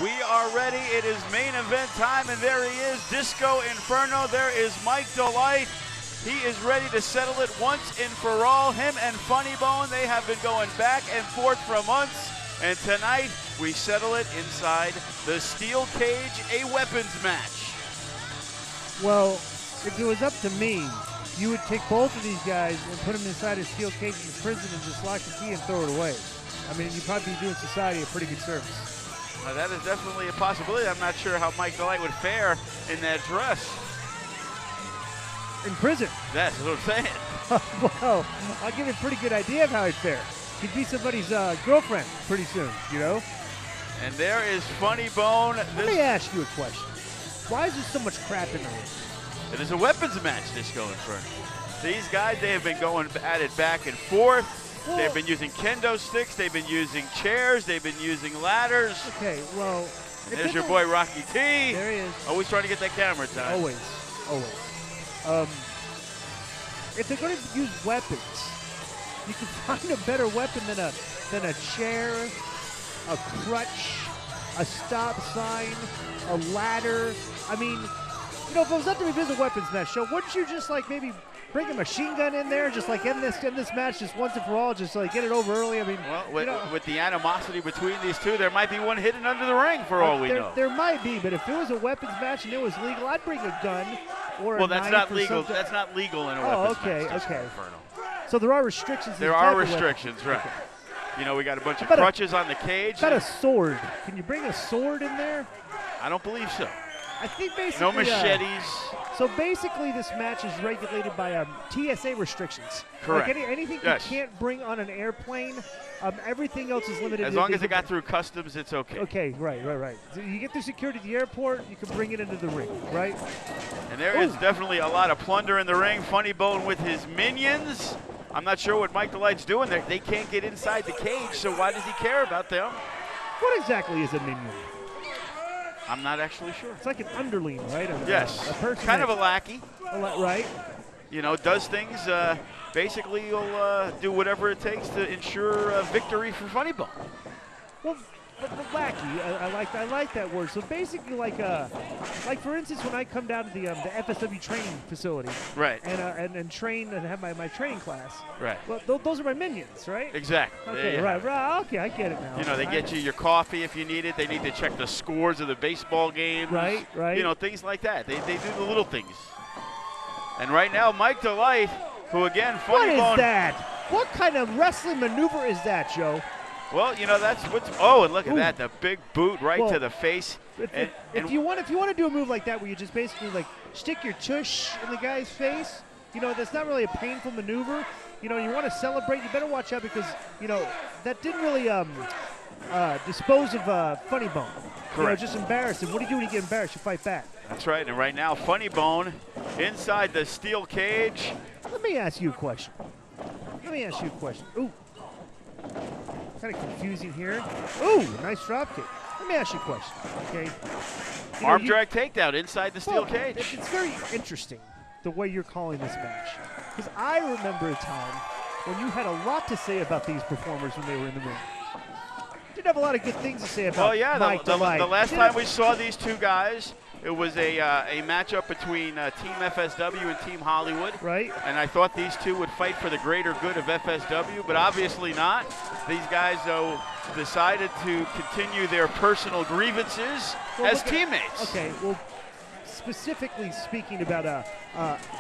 We are ready. It is main event time, and there he is, Disco Inferno. There is Mike Dalite. He is ready to settle it once and for all. Him and Funny Bone, they have been going back and forth for months, and tonight we settle it inside the steel cage, a weapons match. Well, if it was up to me, you would take both of these guys and put them inside a steel cage in the prison and just lock the key and throw it away. I mean, you'd probably be doing society a pretty good service. That is definitely a possibility. I'm not sure how Mike Dalite would fare in that dress. In prison. That's what I'm saying. Well, I'll give you a pretty good idea of how he'd fare. He'd be somebody's girlfriend pretty soon, you know? And there is Funny Bone. Let me ask you a question. Why is there so much crap in the ring? It is a weapons match, Disco Inferno. These guys, they have been going at it back and forth. Well, they've been using kendo sticks. They've been using chairs. They've been using ladders. Okay, well. There's your boy Rocky T. There he is. Always trying to get that camera time. Always. If they're going to use weapons, you can find a better weapon than a chair, a crutch, a stop sign, a ladder. I mean, you know, if it was up to me, this is a weapons match show, wouldn't you just like maybe bring a machine gun in there, just like end this match just once and for all, just like get it over early? I mean, well, with the animosity between these two, there might be one hidden under the ring for all we know. There might be, but if it was a weapons match and it was legal, I'd bring a gun or a knife. Well, that's not legal. Something. That's not legal in a weapons match. Okay. So there are restrictions. There are restrictions, right? Okay. You know, we got a bunch of crutches on the cage. Got a sword. Can you bring a sword in there? I don't believe so. I think basically no machetes. So basically, this match is regulated by TSA restrictions. Correct. Like anything you can't bring on an airplane. Everything else is limited. As long as it got through customs, it's okay. Okay, right. So you get through security at the airport, you can bring it into the ring, right? And there is definitely a lot of plunder in the ring. Funny Bone with his minions. I'm not sure what Mike Dalite's doing there. They can't get inside the cage, so why does he care about them? What exactly is a minion? I'm not actually sure. It's like an underling, right? Yes. A person kind of a lackey. Right. You know, does things, basically he'll do whatever it takes to ensure victory for Funny Bone. Well, the lackey, I like that word. So basically, like for instance, when I come down to the FSW training facility, right, and train and have my training class, right. Well, those are my minions, right? Exactly. Okay, right. Okay, I get it now. You know, they get you your coffee if you need it. They need to check the scores of the baseball games. Right. You know, things like that. They do the little things. And right now, Mike Dalite, who again, Funny Bone. What is that? What kind of wrestling maneuver is that, Joe? Well, you know, that's what's. Oh, and look at that, the big boot right to the face. If you want to do a move like that, where you just basically like stick your tush in the guy's face, you know, that's not really a painful maneuver. You know, you want to celebrate, you better watch out because you know that didn't really dispose of Funny Bone. Correct. You know, just embarrass him. What do you do when you get embarrassed? You fight back. That's right. And right now, Funny Bone inside the steel cage. Let me ask you a question. Ooh. Kind of confusing here. Ooh, nice drop kick. Let me ask you a question, okay? Arm drag takedown inside the steel cage. It's very interesting the way you're calling this match. Because I remember a time when you had a lot to say about these performers when they were in the ring. You didn't have a lot of good things to say about Mike Dalite. The last time we saw these two guys, it was a matchup between Team FSW and Team Hollywood. Right. And I thought these two would fight for the greater good of FSW, but obviously not. These guys, though, decided to continue their personal grievances as teammates. Okay, well, specifically speaking about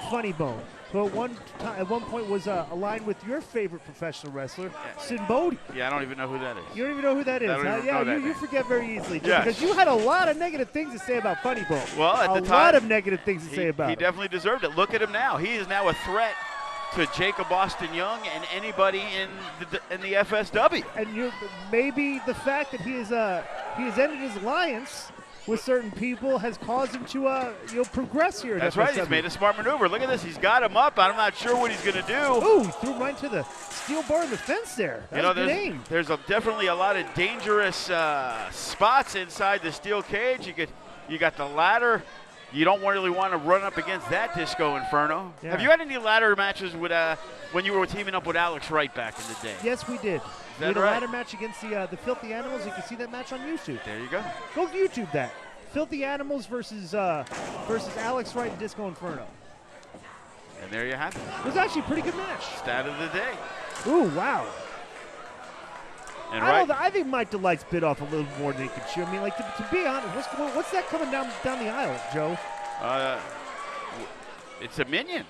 Funny Bone, who at one point was aligned with your favorite professional wrestler, Sin Bodhi. Yeah, I don't even know who that is. You don't even know who that is. You forget very easily. Yes. Because you had a lot of negative things to say about Funny Bone. Well, at the time, a lot of negative things to say about him. He definitely deserved it. Look at him now. He is now a threat to Jacob Austin Young and anybody in the FSW. And maybe the fact that he has ended his alliance with certain people has caused him to progress here. That's right. He's made a smart maneuver. Look at this. He's got him up. I'm not sure what he's going to do. Ooh, he threw right to the steel bar in the fence there. That's a good aim. There's definitely a lot of dangerous spots inside the steel cage. You got the ladder you don't really want to run up against that Disco Inferno. Yeah. Have you had any ladder matches with when you were teaming up with Alex Wright back in the day? Yes, we did. We had a right? ladder match against the Filthy Animals. You can see that match on YouTube. There you go. Go YouTube that. Filthy Animals versus Alex Wright and Disco Inferno. And there you have it. It was actually a pretty good match. Stat of the day. Ooh, wow. And I think Mike Dalite's bit off a little more than he could chew. I mean, like, to be honest, what's that coming down the aisle, Joe? It's a minion.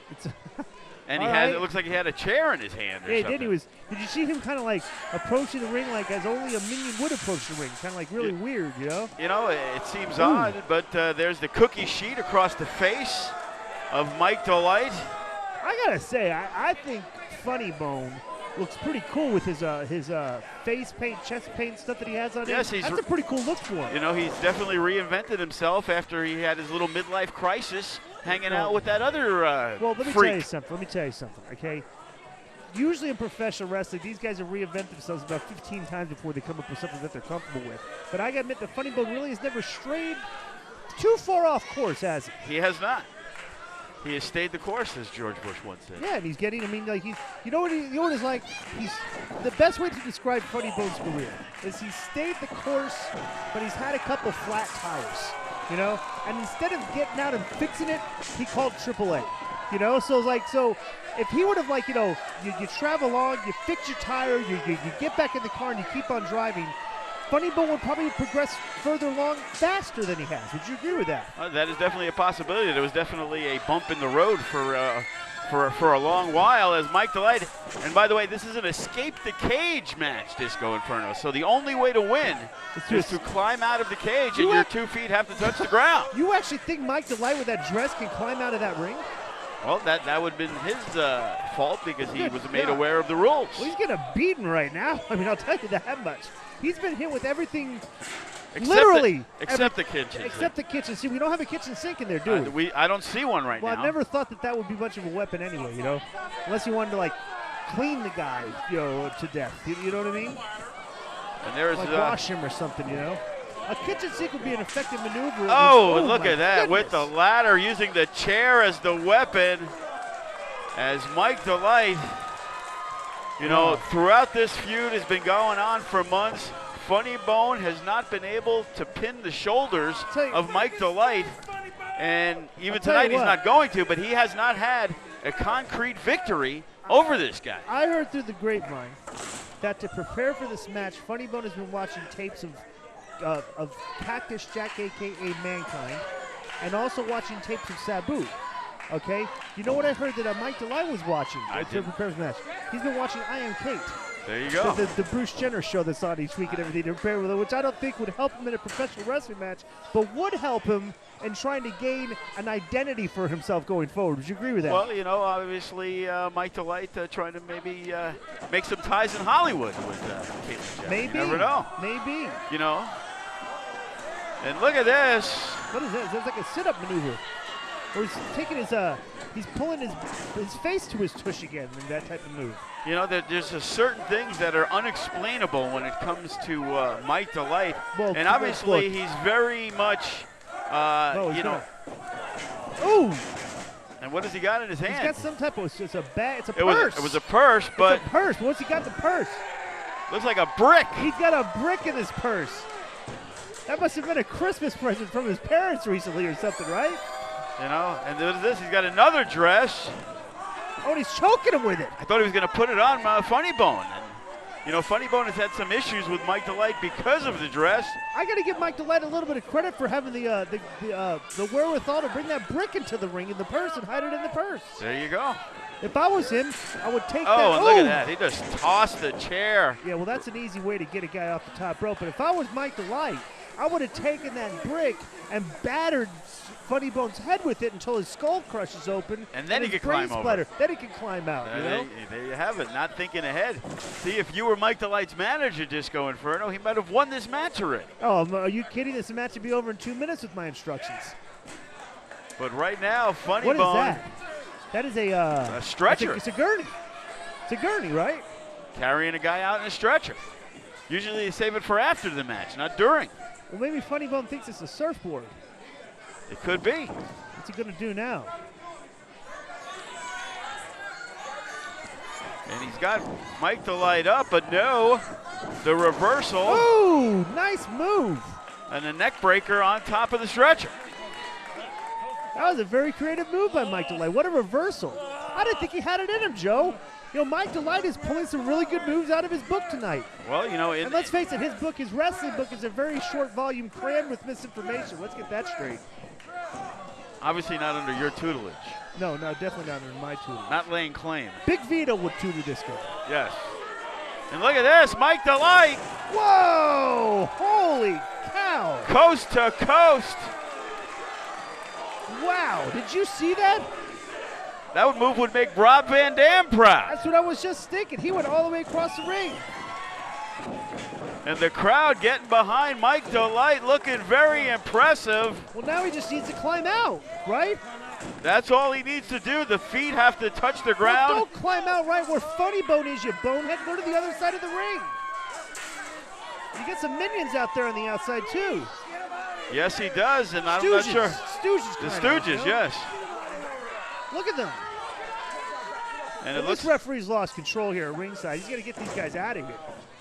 And Right. it looks like he had a chair in his hand or Yeah, something. did you see him kind of like approaching the ring like as only a minion would approach the ring? Kind of like really weird, you know? You know, it seems odd, but there's the cookie sheet across the face of Mike Dalite. I gotta say, I think Funny Bone looks pretty cool with his face paint, chest paint stuff that he has on Yes, him. That's a pretty cool look for him. You know, he's definitely reinvented himself after he had his little midlife crisis hanging out with that other well, let me freak. tell you something, okay? Usually in professional wrestling, these guys have reinvented themselves about 15 times before they come up with something that they're comfortable with. But I gotta admit, the Funny Bone really has never strayed too far off course, has he? He has not. He has stayed the course, as George Bush once said. Yeah, and he's getting. I mean, like you know what it's like. He's the best way to describe Funny Bone's career is he's stayed the course, but he's had a couple flat tires. You know, and instead of getting out and fixing it, he called AAA. You know, so if he would have you travel along, you fix your tire, you get back in the car and you keep on driving. Funny Bone would probably progress further along faster than he has. Would you agree with that? That is definitely a possibility. There was definitely a bump in the road for a long while as Mike Dalite. And by the way, this is an escape the cage match, Disco Inferno. So the only way to win is to climb out of the cage, and your 2 feet have to touch the ground. You actually think Mike Dalite with that dress can climb out of that ring? Well, that would have been his fault because he was made God. aware of the rules. Well, he's getting a beating right now. I mean, I'll tell you that much. He's been hit with everything, literally. Except the kitchen. Except the kitchen. See, we don't have a kitchen sink in there, do we? I don't see one right well, now. I never thought that would be much of a weapon anyway, you know? Unless you wanted to, like, clean the guy, to death. You know what I mean? And there's like wash him or something, you know? A kitchen sink would be an effective maneuver. Oh, look at that. Goodness. With the ladder, using the chair as the weapon. As Mike Dalite, throughout this feud has been going on for months. Funny Bone has not been able to pin the shoulders of Mike Dalite. And even tonight he's not going to, but he has not had a concrete victory over this guy. I heard through the grapevine that to prepare for this match, Funny Bone has been watching tapes of Cactus Jack, a.k.a. Mankind, and also watching tapes of Sabu. Okay? You know what I heard that Mike Dalite was watching to prepare for the match? He's been watching I Am Kate. There you go. The Bruce Jenner show that's on each week and everything to prepare with it, which I don't think would help him in a professional wrestling match, but would help him in trying to gain an identity for himself going forward. Would you agree with that? Well, obviously Mike Dalite trying to maybe make some ties in Hollywood with Kate and Jack. Maybe. You never know. Maybe. And look at this. What is this? It's like a sit-up maneuver. Or he's taking he's pulling his face to his tush again in that type of move. There's just certain things that are unexplainable when it comes to Mike Dalite. Well, and obviously he's very much, Ooh! And what has he got in his hand? He's got some type of, it's a bag, it's a purse. It was a purse, but. It's a purse. What's he got in the purse? Looks like a brick. He's got a brick in his purse. That must have been a Christmas present from his parents recently or something, right? And there's this. He's got another dress. Oh, and he's choking him with it. I thought he was going to put it on Funny Bone. And, Funny Bone has had some issues with Mike Dalite because of the dress. I got to give Mike Dalite a little bit of credit for having the wherewithal to bring that brick into the ring in the purse and hide it in the purse. There you go. If I was him, I would take that. Oh, and look at that. He just tossed the chair. Yeah, well, that's an easy way to get a guy off the top rope. But if I was Mike Dalite, I would have taken that brick and battered Funny Bone's head with it until his skull crushes open. And then he could brain climb splatter. over. Then he could climb out, There you have it. Not thinking ahead. See, if you were Mike Dalite's manager, Disco Inferno, he might have won this match already. Oh, are you kidding? This match would be over in 2 minutes with my instructions. But right now, Funny Bone. What is that? That is a stretcher. It's a gurney. It's a gurney, right? Carrying a guy out in a stretcher. Usually they save it for after the match, not during. Well, maybe Funny Bone thinks it's a surfboard. It could be. What's he going to do now? And he's got Mike Dalite up, but no. The reversal. Ooh, nice move. And a neck breaker on top of the stretcher. That was a very creative move by Mike Dalite. What a reversal. I didn't think he had it in him, Joe. You know, Mike Dalite is pulling some really good moves out of his book tonight. Well, you know, and let's face it, his book, his wrestling book, is a very short volume crammed with misinformation. Let's get that straight. Obviously not under your tutelage. No, definitely not under my tutelage. Not laying claim. Big Vito would tutor this guy. Yes. And look at this, Mike Dalite. Whoa! Holy cow! Coast to coast. Wow, did you see that? That move would make Rob Van Dam proud. That's what I was just thinking. He went all the way across the ring. And the crowd getting behind Mike Dalite, looking very impressive. Well, now he just needs to climb out, right? That's all he needs to do. The feet have to touch the ground. Well, don't climb out right where Funny Bone is, you bonehead. Go to the other side of the ring. You get some minions out there on the outside, too. Yes, he does, and I'm Stooges. not sure. Stooges. The Stooges, you know? yes. Look at them. And well, this referee's lost control here at ringside. He's going to get these guys out of here.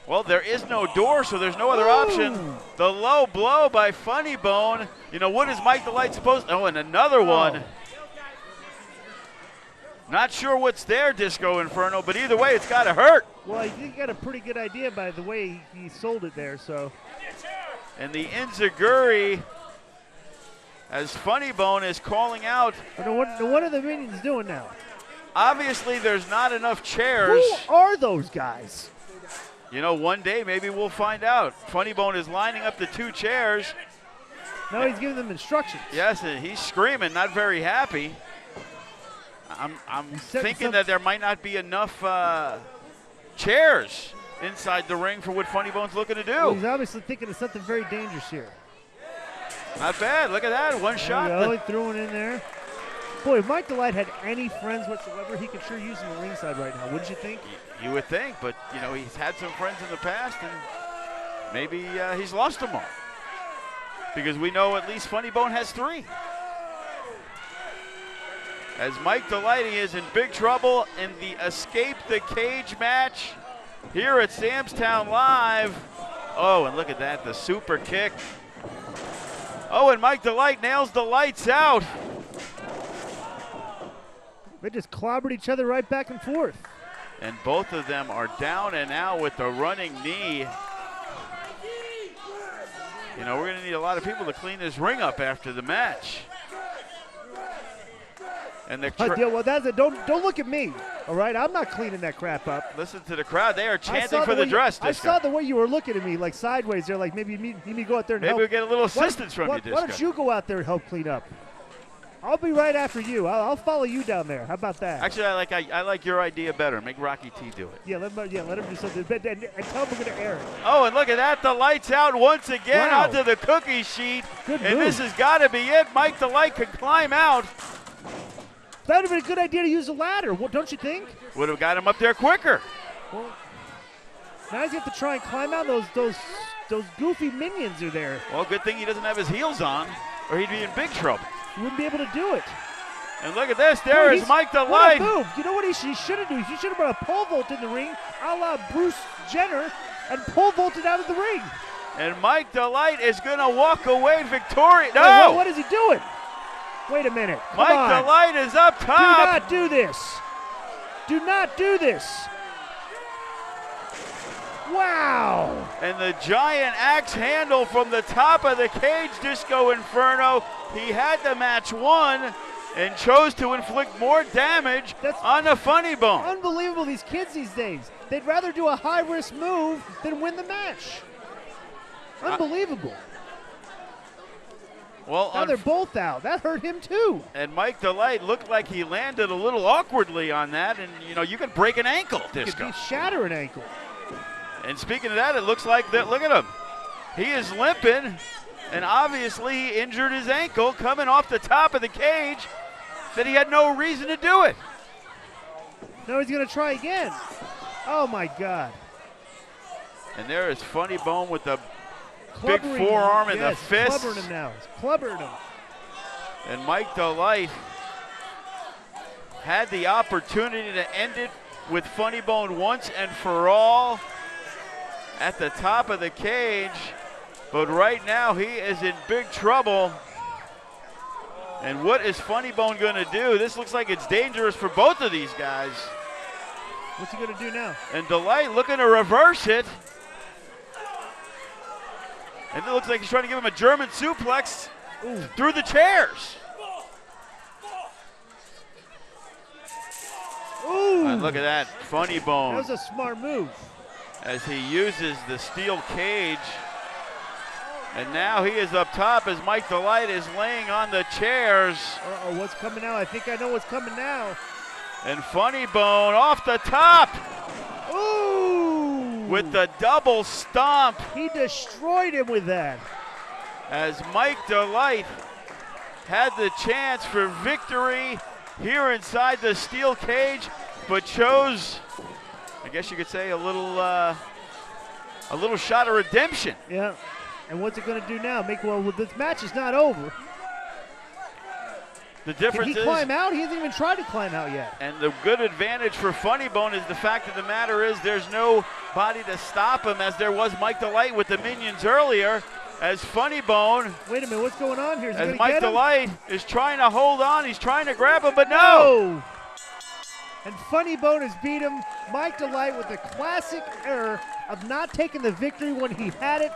Well, there is no door, so there's no other option. The low blow by Funny Bone. You know, what is Mike Dalite supposed to? Oh, and another one. Not sure what's there, Disco Inferno, but either way, it's got to hurt. Well, he got a pretty good idea by the way he sold it there, so. And the Enziguri, as Funny Bone is calling out. What are the minions doing now? Obviously, there's not enough chairs. Who are those guys? You know, one day maybe we'll find out. Funny Bone is lining up the 2 chairs. Now he's giving them instructions. Yes, and he's screaming, not very happy. I'm thinking that there might not be enough chairs inside the ring for what Funny Bone's looking to do. Well, he's obviously thinking of something very dangerous here. Not bad. Look at that. One shot. He threw one in there. Boy, if Mike Dalite had any friends whatsoever, he could sure use them at ringside right now, wouldn't you think? You would think, but, you know, he's had some friends in the past, and maybe he's lost them all. Because we know at least Funny Bone has 3. As Mike Dalite is in big trouble in the Escape the Cage match here at Sam's Town Live. Oh, and look at that, the super kick. Oh, and Mike Dalite nails the lights out. They just clobbered each other right back and forth. And both of them are down and out with the running knee. You know, we're going to need a lot of people to clean this ring up after the match. And well, that's it. Don't look at me, all right? I'm not cleaning that crap up. Listen to the crowd. They are chanting for the dress, Disco. I saw the way you were looking at me, like sideways there, like maybe you need me to go out there and help. Maybe we'll get a little assistance from you, Disco. Why don't you go out there and help clean up? I'll be right after you. I'll follow you down there. How about that? Actually, I like your idea better. Make Rocky T do it. Yeah, let him do something. And tell him we're going to air it. Oh, and look at that. The lights out once again onto the cookie sheet. Good and move. This has got to be it. Mike Dalite could climb out. That would have been a good idea to use a ladder, don't you think? Would have got him up there quicker. Well, now he's got to try and climb out. Those goofy minions are there. Well, good thing he doesn't have his heels on, or he'd be in big trouble. He wouldn't be able to do it. And look at this. There is Mike Dalite. What a move. You know what he should have done? He should have brought a pole vault in the ring, a la Bruce Jenner, and pole vaulted out of the ring. And Mike Dalite is going to walk away victorious. No! Wait, what is he doing? Wait a minute. Come Mike on. Dalite is up top. Do not do this. Do not do this. Wow. And the giant axe handle from the top of the cage, Disco Inferno. He had the match won and chose to inflict more damage on the Funny Bone. Unbelievable, these kids these days. They'd rather do a high-risk move than win the match. Unbelievable. Well, now they're both out. That hurt him too. And Mike Dalite looked like he landed a little awkwardly on that, and you know, you could break an ankle, Disco. You could shatter an ankle. And speaking of that, it looks like that. Look at him. He is limping, and obviously he injured his ankle coming off the top of the cage. That he had no reason to do it. Now he's going to try again. Oh my God. And there is Funny Bone with the big forearm and the fist. Clubbering him now. He's clubbering him. And Mike Dalite had the opportunity to end it with Funny Bone once and for all at the top of the cage. But right now he is in big trouble. And what is Funny Bone going to do? This looks like it's dangerous for both of these guys. What's he going to do now? And Dalite looking to reverse it. And it looks like he's trying to give him a German suplex through the chairs. Ooh. And look at that, Funny Bone. That was a smart move. As he uses the steel cage. And now he is up top as Mike Dalite is laying on the chairs. Uh-oh, what's coming now? I think I know what's coming now. And Funny Bone off the top. Ooh! With the double stomp. He destroyed him with that. As Mike Dalite had the chance for victory here inside the steel cage, but chose, I guess you could say, a little shot of redemption. Yeah. And what's it going to do now? Well, this match is not over. The difference is, can he climb out? He hasn't even tried to climb out yet. And the good advantage for Funny Bone is the fact of the matter is there's nobody to stop him, as there was Mike Dalite with the minions earlier. As Funny Bone, wait a minute, what's going on here? Is he as gonna Mike get him? Dalite is trying to hold on, he's trying to grab him, but no! And Funny Bone has beat him. Mike Dalite with the classic error of not taking the victory when he had it.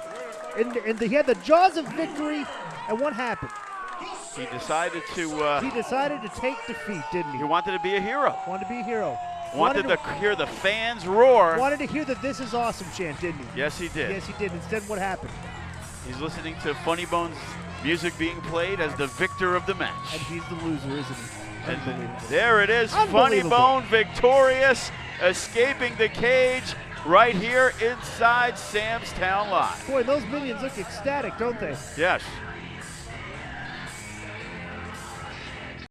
And he had the jaws of victory, and what happened? He decided to take defeat, didn't he? He wanted to be a hero. Wanted to be a hero. Wanted to hear the fans roar. Wanted to hear the "This is awesome" chant, didn't he? Yes, he did. Yes, he did. Instead, what happened? He's listening to Funny Bone's music being played as the victor of the match. And he's the loser, isn't he? And there it is, Funny Bone victorious, escaping the cage right here inside Sam's Town Live. Boy, those minions look ecstatic, don't they? Yes.